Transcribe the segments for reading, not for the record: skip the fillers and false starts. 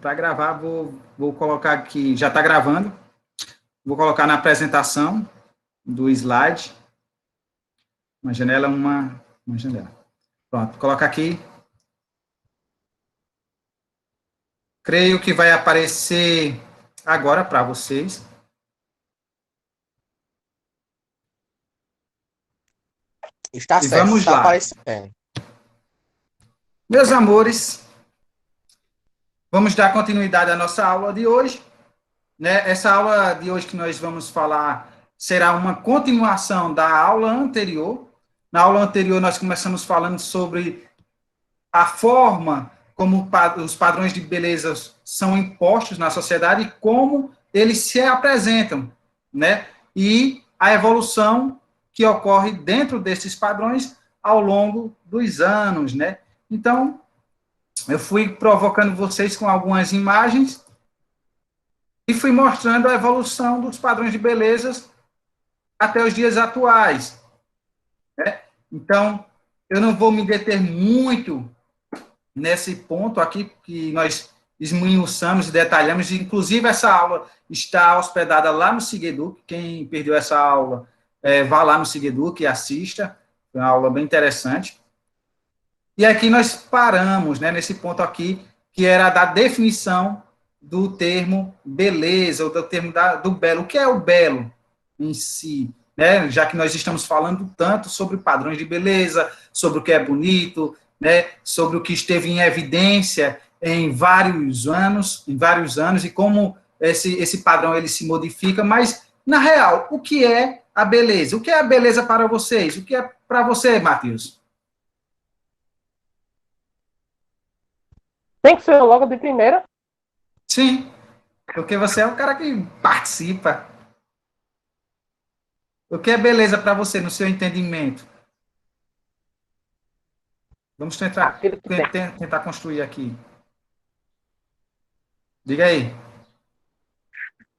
Para gravar, vou colocar aqui, já está gravando, vou colocar na apresentação do slide, uma janela, uma janela. Pronto, coloca aqui. Creio que vai aparecer agora para vocês. Está E certo, vamos está lá. aparecendo. Meus amores, vamos dar continuidade à nossa aula de hoje. Né? Essa aula de hoje que nós vamos falar será uma continuação da aula anterior. Na aula anterior, nós começamos falando sobre a forma como os padrões de beleza são impostos na sociedade e como eles se apresentam, né? E a evolução que ocorre dentro desses padrões ao longo dos anos, né? Então, eu fui provocando vocês com algumas imagens e fui mostrando a evolução dos padrões de beleza até os dias atuais, né? Então, eu não vou me deter muito nesse ponto aqui, que nós esmiuçamos e detalhamos, inclusive essa aula está hospedada lá no Sigeduc, quem perdeu essa aula, vá lá no Sigeduc e assista, foi uma aula bem interessante. E aqui nós paramos, né, nesse ponto aqui, que era da definição do termo beleza, ou do termo do belo. O que é o belo em si? Né? Já que nós estamos falando tanto sobre padrões de beleza, sobre o que é bonito, né? Sobre o que esteve em evidência em vários anos, e como esse padrão ele se modifica, mas, na real, o que é a beleza? O que é a beleza para vocês? O que é para você, Matheus? Tem que ser logo de primeira? Sim, porque você é o cara que participa. O que é beleza para você, no seu entendimento? Vamos tentar construir aqui. Diga aí.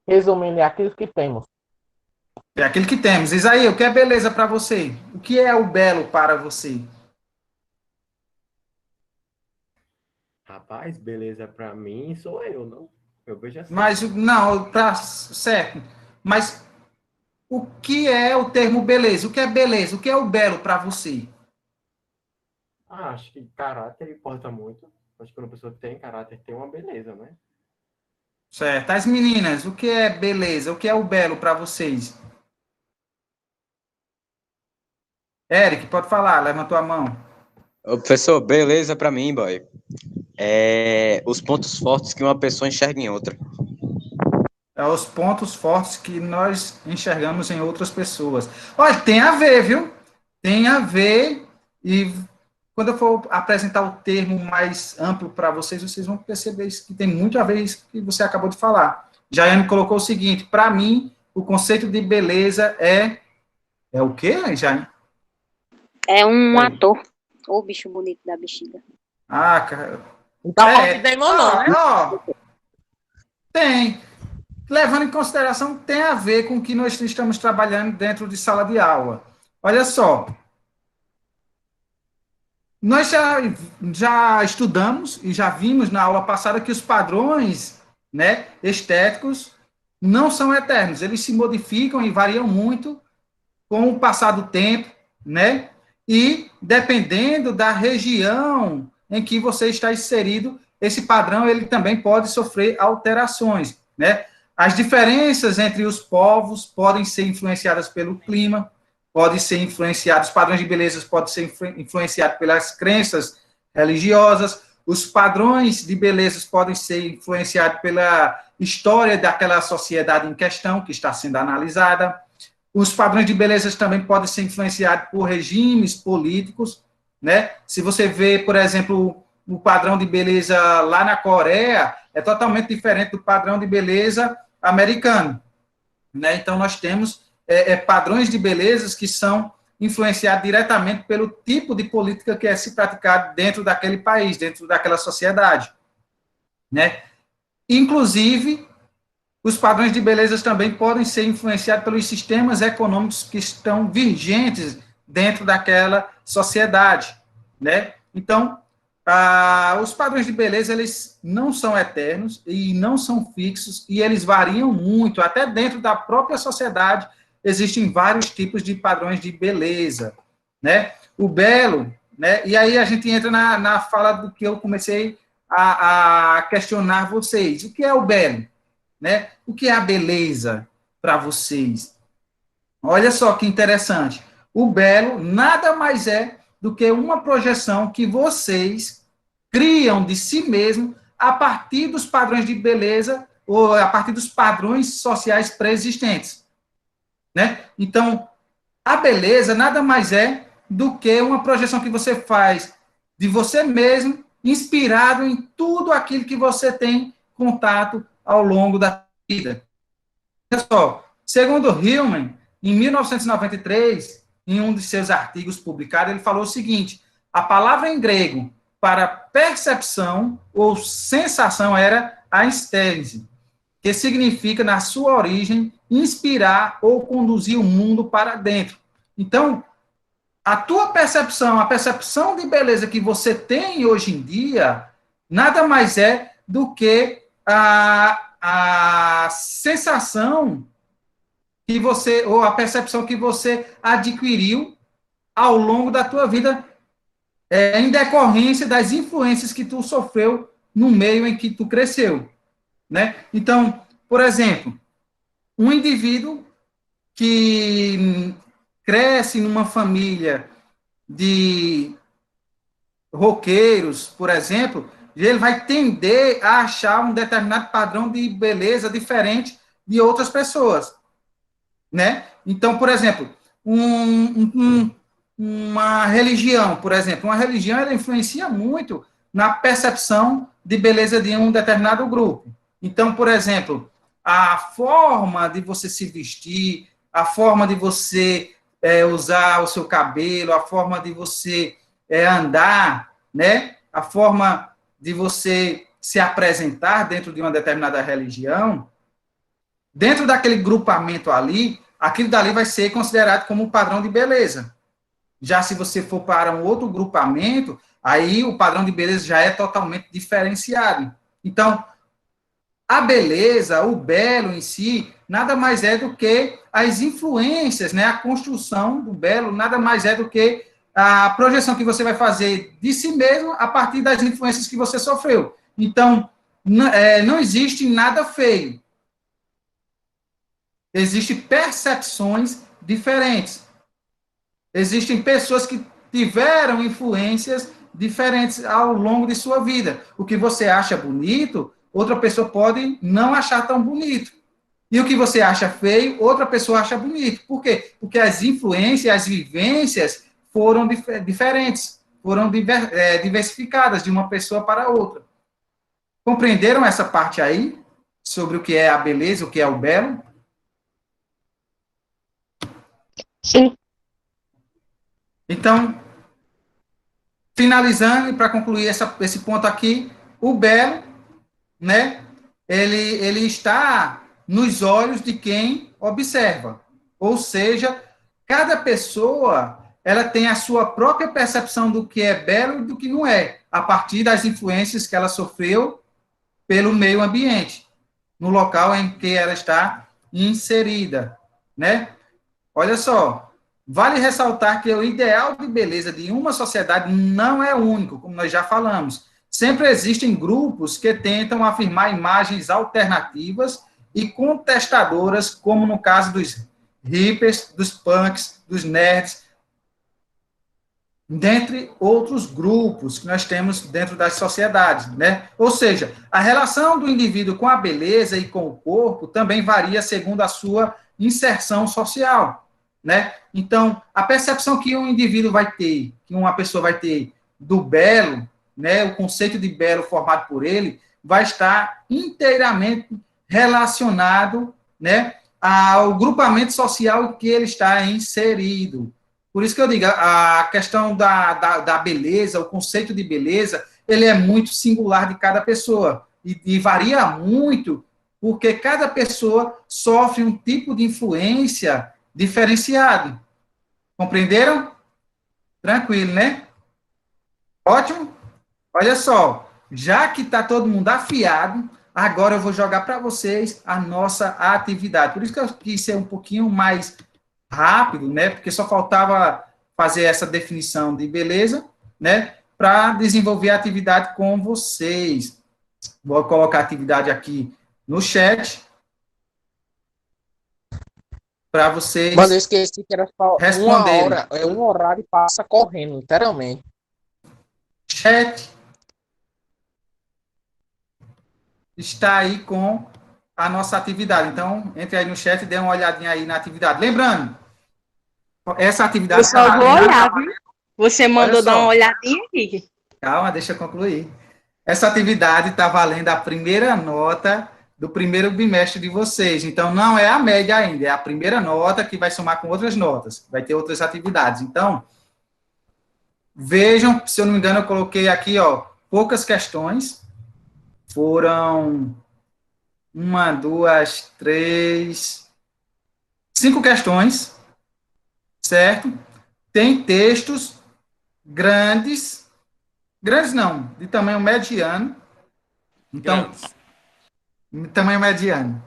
Resumindo, é aquilo que temos. É aquilo que temos. Isaí, o que é beleza para você? O que é o belo para você? Rapaz, beleza para mim sou eu, não? Eu vejo assim. Mas, não, certo. Mas o que é o termo beleza? O que é beleza? O que é o belo para você? Acho que caráter importa muito. Acho que quando a pessoa tem caráter, tem uma beleza, né? Certo. As meninas, o que é beleza? O que é o belo para vocês? Eric, pode falar, levantou a mão. Ô, professor, beleza para mim, boy. É os pontos fortes que uma pessoa enxerga em outra. É os pontos fortes que nós enxergamos em outras pessoas. Olha, tem a ver, viu? Tem a ver, e quando eu for apresentar o termo mais amplo para vocês, vocês vão perceber isso, que tem muito a ver isso que você acabou de falar. Jaiane colocou o seguinte, para mim, o conceito de beleza é o quê, Jaiane? É um ator, ou bicho bonito da bexiga. Ah, cara. Então, Matt Damon não, né? Ó, tem. Levando em consideração, tem a ver com o que nós estamos trabalhando dentro de sala de aula. Olha só. Nós já estudamos e já vimos na aula passada que os padrões, né, estéticos não são eternos. Eles se modificam e variam muito com o passar do tempo, né? E dependendo da região em que você está inserido, esse padrão ele também pode sofrer alterações, né? As diferenças entre os povos podem ser influenciadas pelo clima, podem ser influenciados, os padrões de beleza podem ser influenciados pelas crenças religiosas, os padrões de beleza podem ser influenciados pela história daquela sociedade em questão que está sendo analisada. Os padrões de beleza também podem ser influenciados por regimes políticos, né? Se você vê, por exemplo, o padrão de beleza lá na Coreia, é totalmente diferente do padrão de beleza americano, né? Então, nós temos padrões de belezas que são influenciados diretamente pelo tipo de política que é se praticado dentro daquele país, dentro daquela sociedade, né? Inclusive, os padrões de beleza também podem ser influenciados pelos sistemas econômicos que estão vigentes dentro daquela sociedade, né? Então, os padrões de beleza, eles não são eternos e não são fixos, e eles variam muito, até dentro da própria sociedade existem vários tipos de padrões de beleza, né? O belo, né? E aí a gente entra na fala do que eu comecei a questionar vocês. O que é o belo? Né? O que é a beleza para vocês? Olha só que interessante. O belo nada mais é do que uma projeção que vocês criam de si mesmo a partir dos padrões de beleza ou a partir dos padrões sociais pré-existentes, né? Então, a beleza nada mais é do que uma projeção que você faz de você mesmo, inspirado em tudo aquilo que você tem contato ao longo da vida. Olha só, segundo Hillman, em 1993, em um de seus artigos publicados, ele falou o seguinte: a palavra em grego para percepção ou sensação era aesthese, que significa, na sua origem, inspirar ou conduzir o mundo para dentro. Então, a tua percepção, a percepção de beleza que você tem hoje em dia, nada mais é do que a sensação que você, ou a percepção que você adquiriu ao longo da tua vida, em decorrência das influências que tu sofreu no meio em que tu cresceu, né? Então, por exemplo, um indivíduo que cresce numa família de roqueiros, por exemplo, ele vai tender a achar um determinado padrão de beleza diferente de outras pessoas, né? Então, por exemplo, uma religião, por exemplo, uma religião, ela influencia muito na percepção de beleza de um determinado grupo. Então, por exemplo, a forma de você se vestir, a forma de você usar o seu cabelo, a forma de você andar, né? A forma de você se apresentar dentro de uma determinada religião, dentro daquele grupamento ali, aquilo dali vai ser considerado como um padrão de beleza. Já se você for para um outro grupamento, aí o padrão de beleza já é totalmente diferenciado. Então, a beleza, o belo em si, nada mais é do que as influências, né? A construção do belo nada mais é do que a projeção que você vai fazer de si mesmo a partir das influências que você sofreu. Então, não existe nada feio. Existem percepções diferentes. Existem pessoas que tiveram influências diferentes ao longo de sua vida. O que você acha bonito, outra pessoa pode não achar tão bonito. E o que você acha feio, outra pessoa acha bonito. Por quê? Porque as influências, as vivências foram diferentes, foram diversificadas de uma pessoa para outra. Compreenderam essa parte aí? Sobre o que é a beleza, o que é o belo? Sim. Então, finalizando, e para concluir esse ponto aqui, o belo, né, ele está nos olhos de quem observa. Ou seja, cada pessoa, ela tem a sua própria percepção do que é belo e do que não é, a partir das influências que ela sofreu pelo meio ambiente, no local em que ela está inserida, né? Olha só, vale ressaltar que o ideal de beleza de uma sociedade não é único, como nós já falamos. Sempre existem grupos que tentam afirmar imagens alternativas e contestadoras, como no caso dos hippies, dos punks, dos nerds, dentre outros grupos que nós temos dentro das sociedades, né? Ou seja, a relação do indivíduo com a beleza e com o corpo também varia segundo a sua inserção social, né? Então, a percepção que um indivíduo vai ter, que uma pessoa vai ter do belo, né, o conceito de belo formado por ele, vai estar inteiramente relacionado, né, ao grupamento social em que ele está inserido. Por isso que eu digo, a questão da beleza, o conceito de beleza, ele é muito singular de cada pessoa, e varia muito, porque cada pessoa sofre um tipo de influência diferenciado. Compreenderam? Tranquilo, né? Ótimo? Olha só, já que está todo mundo afiado, agora eu vou jogar para vocês a nossa atividade. Por isso que eu quis ser um pouquinho mais rápido, né? Porque só faltava fazer essa definição de beleza, né? Para desenvolver a atividade com vocês. Vou colocar a atividade aqui no chat para vocês Mano, eu esqueci que era só uma responderem. hora, é um horário e passa correndo, literalmente. Chat está aí com a nossa atividade. Então, entre aí no chat e dê uma olhadinha aí na atividade. Lembrando, essa atividade... Eu só vou olhar, viu? Você mandou dar uma olhadinha aqui. Calma, deixa eu concluir. Essa atividade está valendo a primeira nota do primeiro bimestre de vocês. Então, não é a média ainda, é a primeira nota que vai somar com outras notas. Vai ter outras atividades. Então, vejam, se eu não me engano, eu coloquei aqui, ó, poucas questões. Foram 1, 2, 3, 5 questões, certo? Tem textos grandes não, de tamanho mediano. Então, tamanho mediano.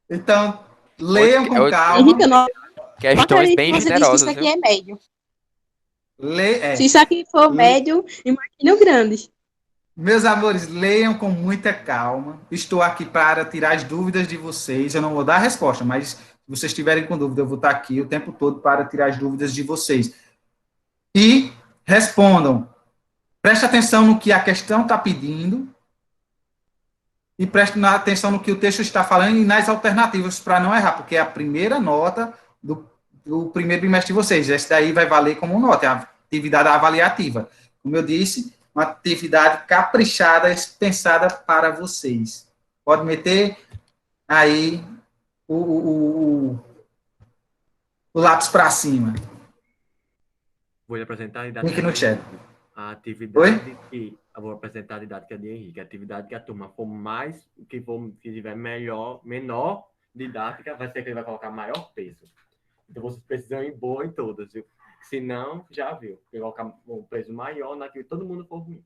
Então, leiam com calma. Henrique, não Questões bem você generosas, disse que isso viu? aqui é médio. É. Se isso aqui for médio, imagine o grande. Meus amores, leiam com muita calma. Estou aqui para tirar as dúvidas de vocês. Eu não vou dar a resposta, mas se vocês estiverem com dúvida, eu vou estar aqui o tempo todo para tirar as dúvidas de vocês. E respondam. Preste atenção no que a questão está pedindo e preste atenção no que o texto está falando e nas alternativas para não errar, porque é a primeira nota do primeiro bimestre de vocês. Esse daí vai valer como nota, é a atividade avaliativa. Como eu disse, uma atividade caprichada, pensada para vocês. Pode meter aí o lápis para cima. Vou lhe apresentar a Link didática. no chat. A atividade que eu vou apresentar a didática de Henrique. A atividade que a turma for mais, que tiver menor didática, vai ser que ele vai colocar maior peso. Então vocês precisam ir boa em todas, viu? Se não, já viu. Colocar um peso maior naquilo que todo mundo for ruim.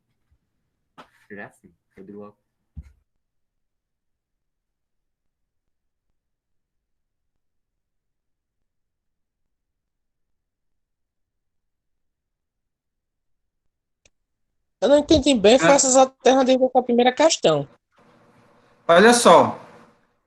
É assim. Eu digo logo. Eu não entendi bem, faça as alternativas com a primeira questão. Olha só,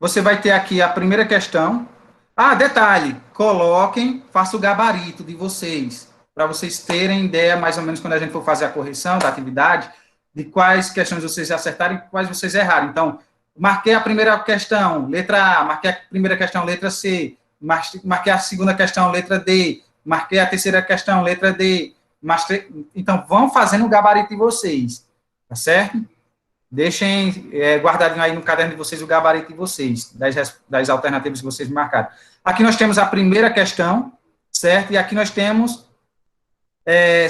você vai ter aqui a primeira questão. Ah, detalhe, coloquem, faça o gabarito de vocês, para vocês terem ideia, mais ou menos, quando a gente for fazer a correção da atividade, de quais questões vocês acertaram e quais vocês erraram. Então, marquei a primeira questão, letra A, marquei a primeira questão, letra C, marquei a segunda questão, letra D, marquei a terceira questão, letra D. Então, vão fazendo o gabarito de vocês, tá certo? Deixem guardadinho aí no caderno de vocês o gabarito de vocês, das alternativas que vocês marcaram. Aqui nós temos a primeira questão, certo? E aqui nós temos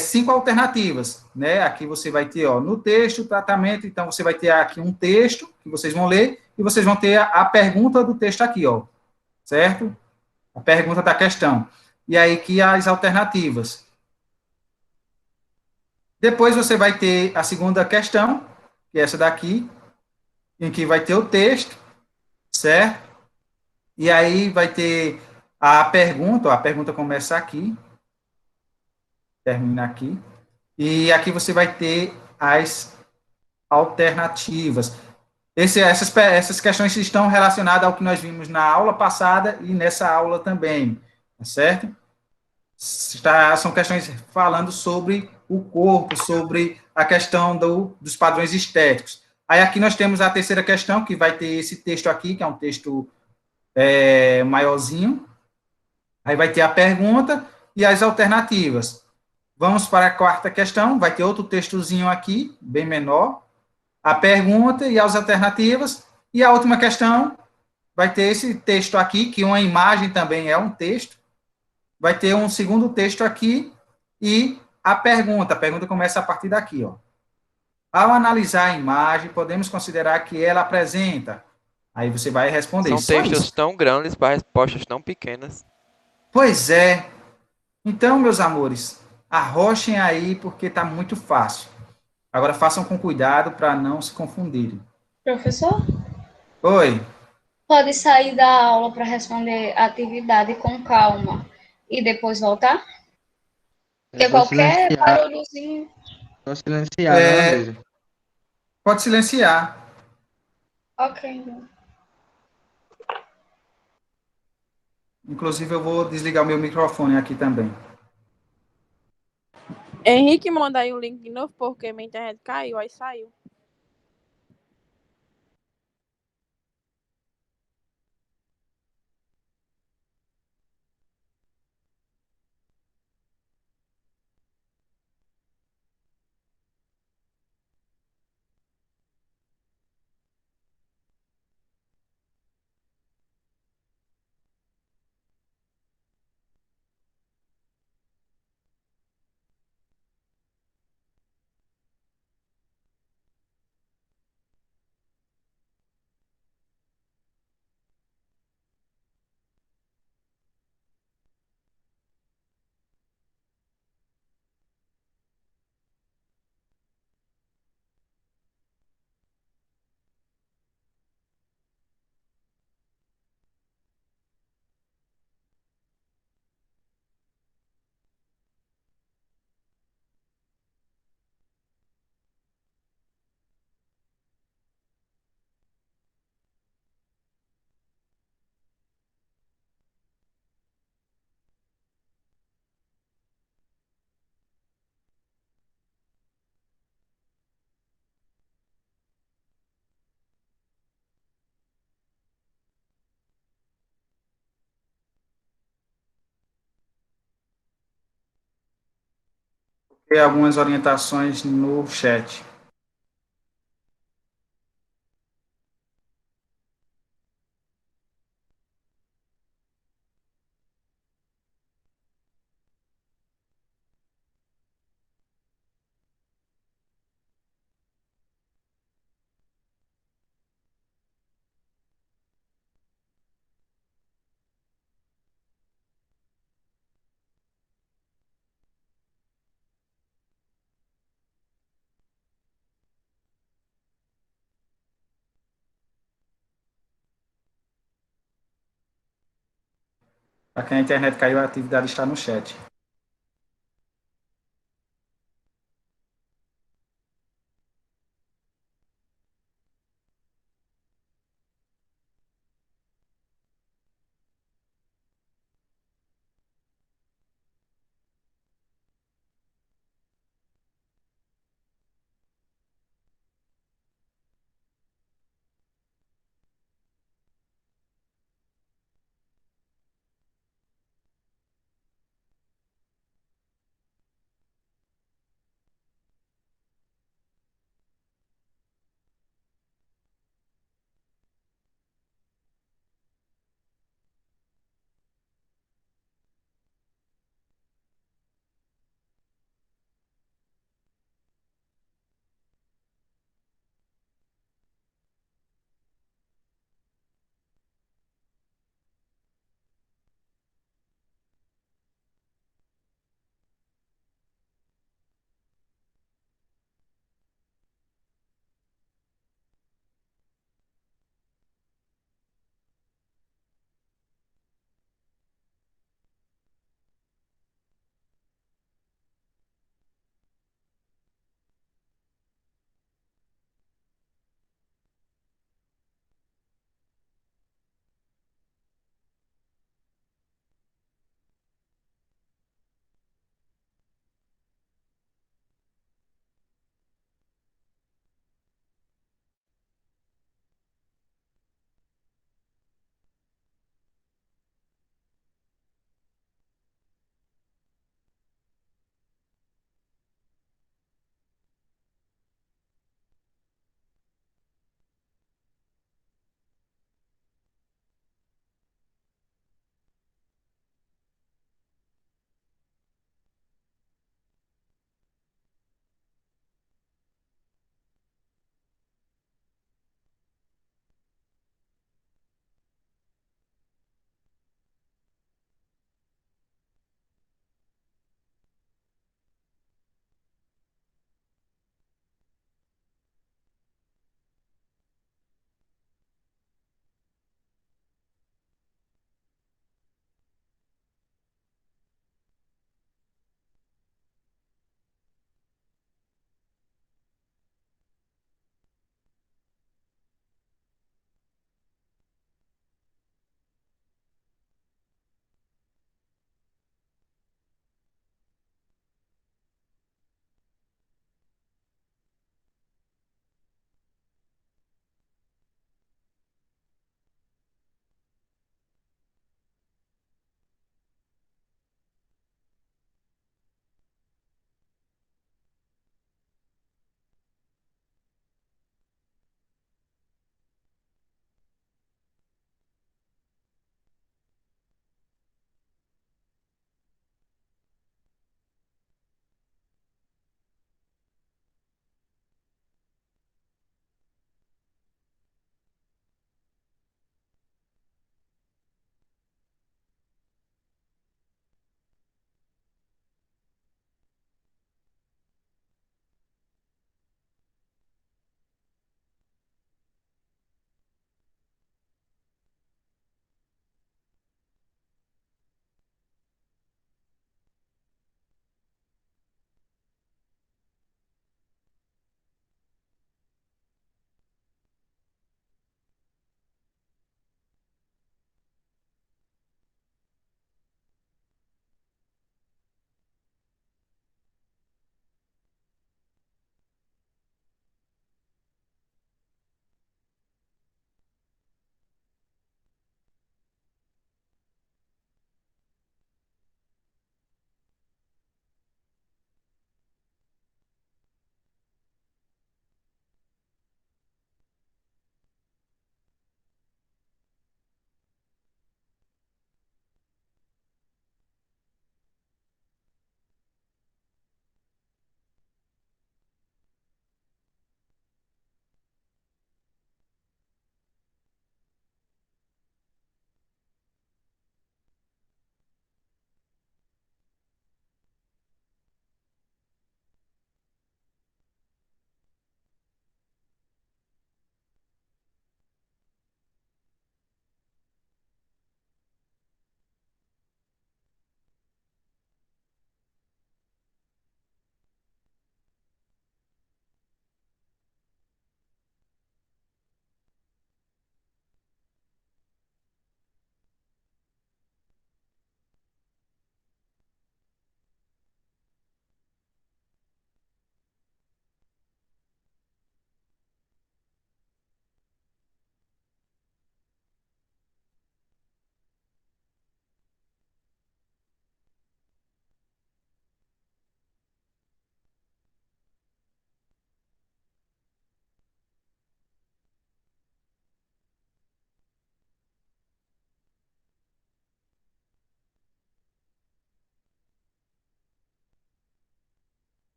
5 alternativas, né? Aqui você vai ter, ó, no texto, tratamento, então você vai ter aqui um texto que vocês vão ler e vocês vão ter a pergunta do texto aqui, ó, certo? A pergunta da questão. E aí aqui as alternativas. Depois você vai ter a segunda questão, que é essa daqui, em que vai ter o texto, certo? E aí vai ter a pergunta começa aqui, termina aqui, e aqui você vai ter as alternativas. Essas questões estão relacionadas ao que nós vimos na aula passada e nessa aula também, tá certo? São questões falando sobre o corpo, sobre a questão dos padrões estéticos. Aí aqui nós temos a terceira questão, que vai ter esse texto aqui, que é um texto maiorzinho. Aí vai ter a pergunta e as alternativas. Vamos para a quarta questão, vai ter outro textozinho aqui, bem menor. A pergunta e as alternativas. E a última questão vai ter esse texto aqui, que uma imagem também é um texto. Vai ter um segundo texto aqui e a pergunta começa a partir daqui, ó. Ao analisar a imagem, podemos considerar que ela apresenta. Aí você vai responder. São só textos isso. tão grandes para respostas tão pequenas. Pois é. Então, meus amores, arrochem aí porque está muito fácil. Agora façam com cuidado para não se confundirem. Professor, Oi, pode sair da aula para responder a atividade com calma e depois voltar? Porque Vou qualquer silenciar, barulhozinho. vou silenciar, não aviso. pode silenciar. Ok, então. Inclusive, eu vou desligar o meu microfone aqui também. Henrique, manda aí o link de novo, porque minha internet caiu, aí saiu. Tem algumas orientações no chat. Para quem a internet caiu, a atividade está no chat.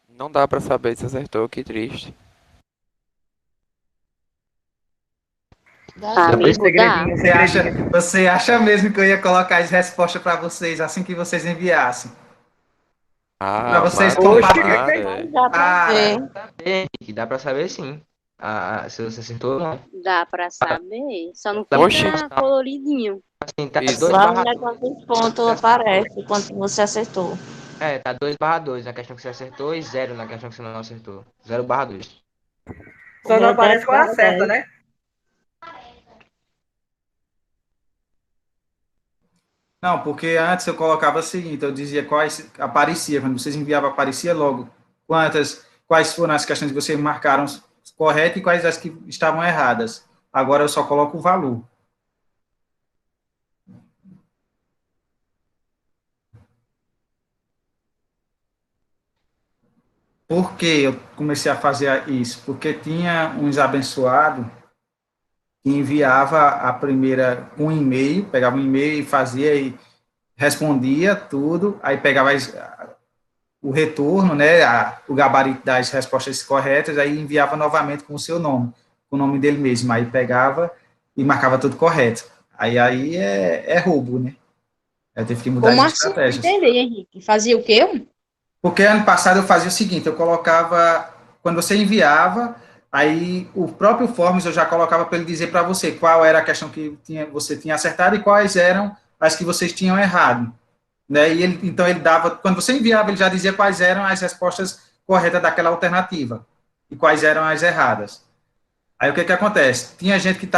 Não dá pra saber se acertou, que triste. Dá sim. Amigo, dá. Você acha mesmo que eu ia colocar as respostas para vocês assim que vocês enviassem? Para Ah, vocês manda, compartilharem. manda. Dá pra ver. Cara, Henrique, dá pra saber sim. Se você acertou ou não. Dá pra saber. Só não Oxi, fica coloridinho. Assim, tá isso. 2 Lá no barra negócio dos pontos aparece quanto você acertou. tá 2/2 na questão que você acertou e 0 na questão que você não acertou. 0/2. O meu é 10/10. né? não, porque antes eu colocava o seguinte, eu dizia quais aparecia, quando vocês enviavam, aparecia logo quais foram as questões que vocês marcaram corretas e quais as que estavam erradas. Agora eu só coloco o valor. Por que eu comecei a fazer isso? Porque tinha uns abençoados que enviava a primeira um e-mail, pegava um e-mail e fazia e respondia tudo, aí pegava o retorno, né, o gabarito das respostas corretas, aí enviava novamente com o seu nome, com o nome dele mesmo, aí pegava e marcava tudo correto. Aí é roubo, né? Eu tive que mudar as Como assim? Não estratégias. entendi, Henrique. Fazia o quê? Porque ano passado eu fazia o seguinte, eu colocava, quando você enviava, aí o próprio Forms eu já colocava para ele dizer para você qual era a questão que você tinha acertado e quais eram as que vocês tinham errado. Né? E então ele dava, quando você enviava, ele já dizia quais eram as respostas corretas daquela alternativa e quais eram as erradas. Aí o que acontece? Tinha gente que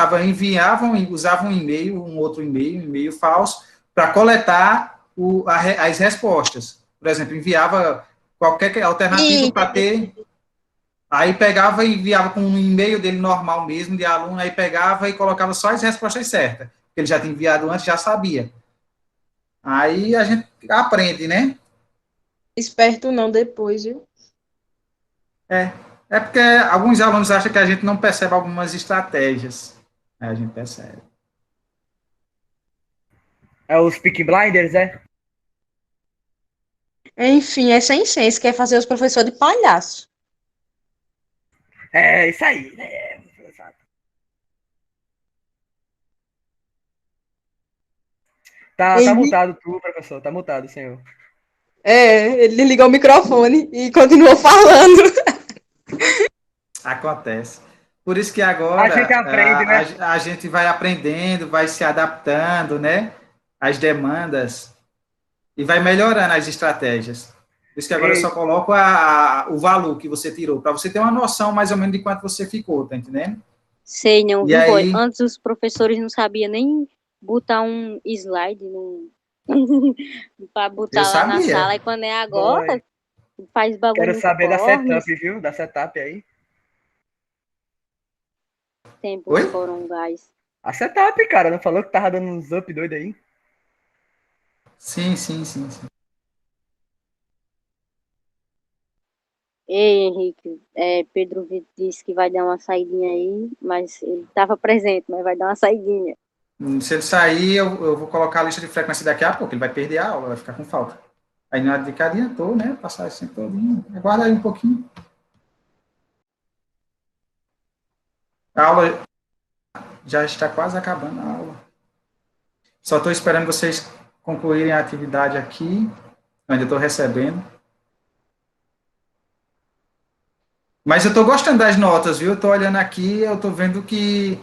usava um e-mail, um outro e-mail, um e-mail falso, para coletar as respostas. Por exemplo, enviava qualquer alternativa Sim, para ter. Aí pegava e enviava com um e-mail dele normal mesmo, de aluno, aí pegava e colocava só as respostas certas. Ele já tinha enviado antes, já sabia. Aí a gente aprende, né? esperto não depois, viu? É, é porque alguns alunos acham que a gente não percebe algumas estratégias. A gente percebe. É os Peaky Blinders, é? Enfim, é sem senso, quer fazer os professores de palhaço. É, isso aí. Tá Henrique, mutado tu, professor. Tá mutado, senhor. ele ligou o microfone e continuou falando. Acontece. Por isso que A gente agora aprende, né? a gente vai aprendendo, vai se adaptando, né? Às demandas e vai melhorando as estratégias. Por isso que agora eu Ei, só coloco o valor que você tirou, para você ter uma noção mais ou menos de quanto você ficou, tá entendendo? Sei não, E viu, boy? aí, Antes os professores não sabiam nem botar um slide no... para eu botar lá na sabia. sala. E quando é boy. agora, faz bagulho Quero no saber da Forms. setup, viu? Da setup aí. Tempos Oi? foram gás. A setup, cara. Não falou que tava dando uns up doido aí? Sim, sim, sim, sim. Ei, Henrique, Pedro Vitor disse que vai dar uma saidinha aí, mas ele estava presente, mas vai dar uma saidinha. Se ele sair, eu vou colocar a lista de frequência daqui a pouco. Ele vai perder a aula, vai ficar com falta. Aí na hora de que adiantou, né? Passar esse tempo todinho. Aguarda aí um pouquinho. A aula já está quase acabando a aula. Só estou esperando vocês concluírem a atividade aqui. Eu ainda estou recebendo. Mas eu estou gostando das notas, viu? Eu estou olhando aqui, eu estou vendo que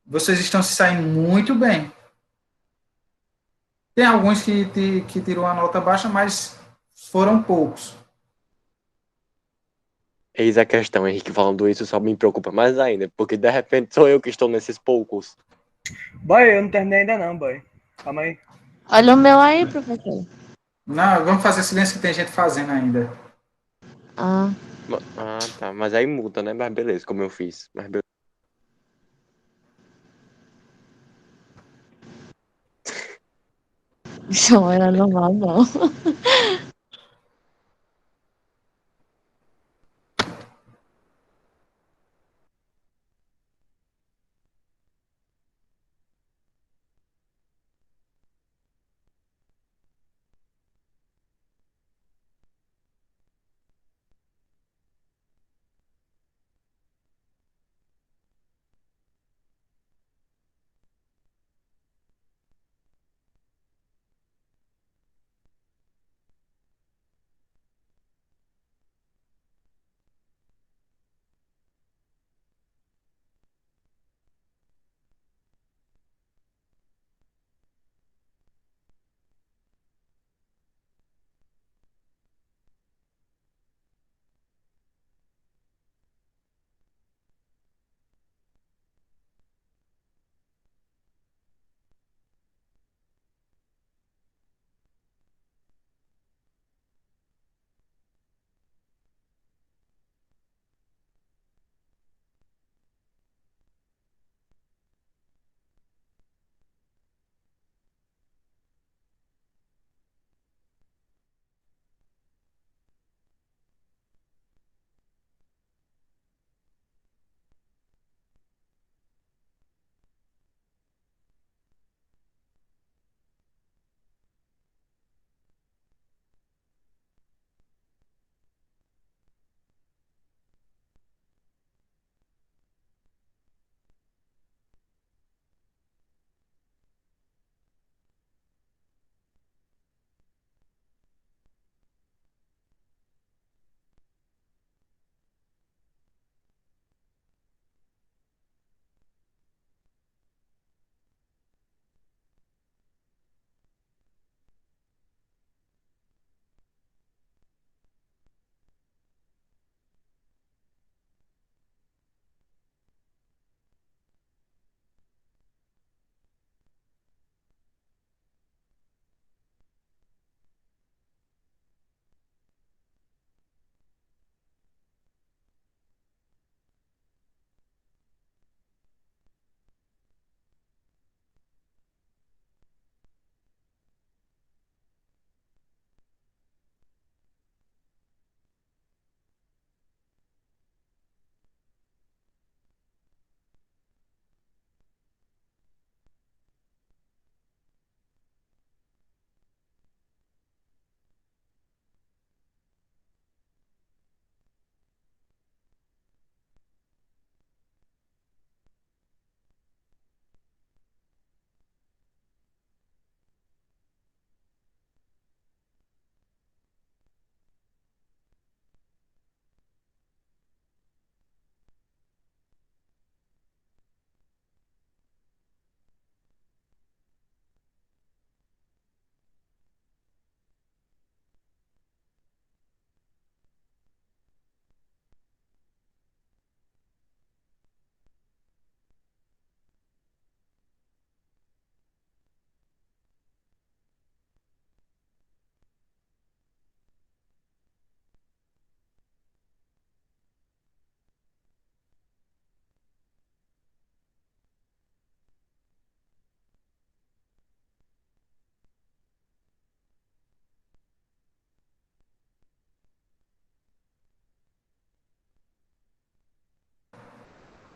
vocês estão se saindo muito bem. Tem alguns que tirou uma nota baixa, mas foram poucos. Eis a questão, Henrique, falando isso só me preocupa mais ainda, porque de repente sou eu que estou nesses poucos. Boy, eu não terminei ainda não, boy. Calma aí. Olha o meu aí, professor. Não, vamos fazer silêncio que tem gente fazendo ainda. Ah, Ah, tá, mas aí muda, né? Mas beleza, como eu fiz. Mas beleza. isso não era normal, não.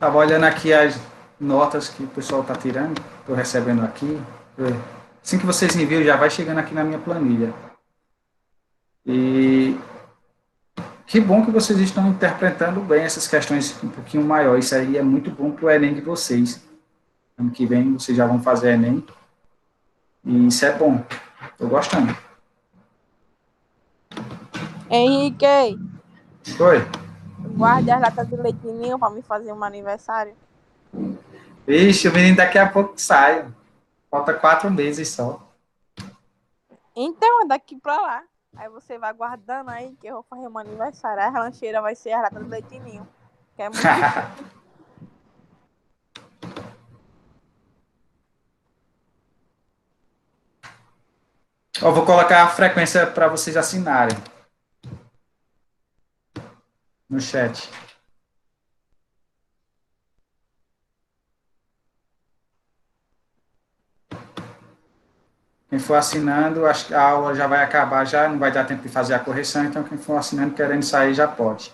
Estava olhando aqui as notas que o pessoal está tirando, estou recebendo aqui. Assim que vocês enviam, já vai chegando aqui na minha planilha. E que bom que vocês estão interpretando bem essas questões um pouquinho maiores. Isso aí é muito bom para o Enem de vocês. Ano que vem vocês já vão fazer Enem. E isso é bom. Estou gostando. Henrique, Oi. guarde as latas de leite ninho para me fazer um aniversário. Vixe, o menino daqui a pouco sai. Falta 4 meses só. Então, é daqui pra lá. Aí você vai guardando aí, que eu vou fazer um aniversário. A lancheira vai ser a lata de leite ninho. Que é muito difícil. Eu vou colocar a frequência para vocês assinarem. No chat. Quem for assinando, acho que a aula já vai acabar já, não vai dar tempo de fazer a correção, então quem for assinando querendo sair já pode.